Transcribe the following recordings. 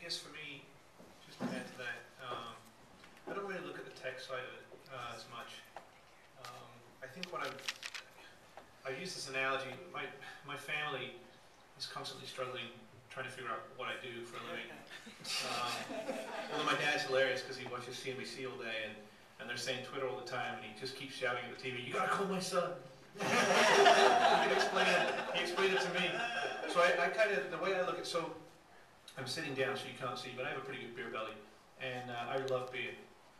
guess for me, just to add to that, I don't really look at the tech side of it as much. I think what I use this analogy. My family is constantly struggling, trying to figure out what I do for a living. Although my dad's hilarious because he watches CNBC all day, and they're saying Twitter all the time, and he just keeps shouting at the TV, "You gotta call my son." He can explain it. He explained it to me. So I kind of, the way I look at, so I'm sitting down so you can't see, but I have a pretty good beer belly, and I love beer,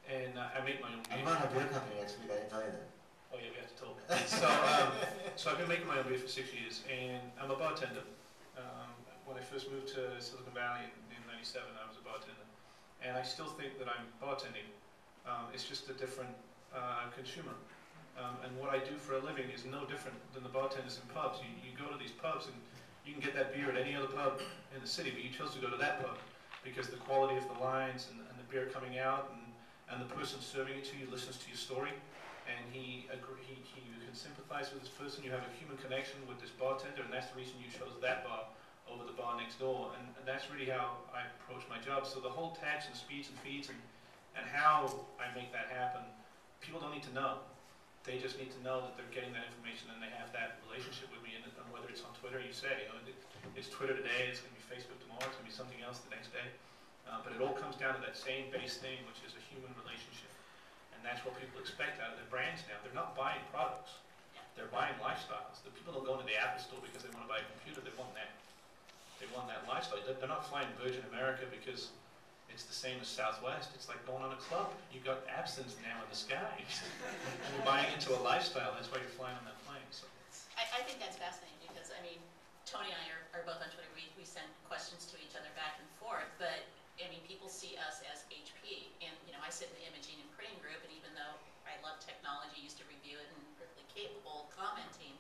and I make my own beer. I run a beer company next week. I didn't tell you that. Oh yeah, we have to talk. So I've been making my own beer for 6 years, and I'm a bartender. When I first moved to Silicon Valley in '97, I was a bartender, and I still think that I'm bartending. It's just a different consumer. And what I do for a living is no different than the bartenders in pubs. You go to these pubs and you can get that beer at any other pub in the city, but you chose to go to that pub because the quality of the lines and the beer coming out and the person serving it to you listens to your story, and you can sympathize with this person. You have a human connection with this bartender, and that's the reason you chose that bar over the bar next door. And that's really how I approach my job. So the whole tags and speeds and feeds and how I make that happen, people don't need to know. They just need to know that they're getting that information and they have that relationship with me. And whether it's on Twitter, you say, it's Twitter today, it's going to be Facebook tomorrow, it's going to be something else the next day. But it all comes down to that same base thing, which is a human relationship. And that's what people expect out of their brands now. They're not buying products. They're buying lifestyles. The people don't go into the Apple store because they want to buy a computer. They want that. They want that lifestyle. They're not flying Virgin America because it's the same as Southwest. It's like going on a club. You've got absinthe now in the sky. And you're buying into a lifestyle. That's why you're flying on that plane. So I think that's fascinating because, I mean, Tony and I are both on Twitter. We send questions to each other back and forth. But, I mean, people see us as HP. And, I sit in the imaging and printing group. And even though I love technology, used to review it and perfectly capable of commenting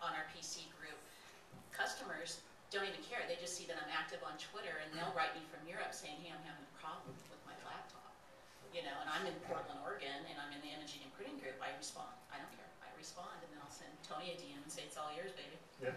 on our PC group, customers don't even care. They just see that I'm active on Twitter, and they'll write me from Europe saying, "Hey, I'm having a problem with my laptop." And I'm in Portland, Oregon, and I'm in the imaging and printing group. I respond. I don't care. I respond, and then I'll send Tony a DM and say, "It's all yours, baby." Yeah.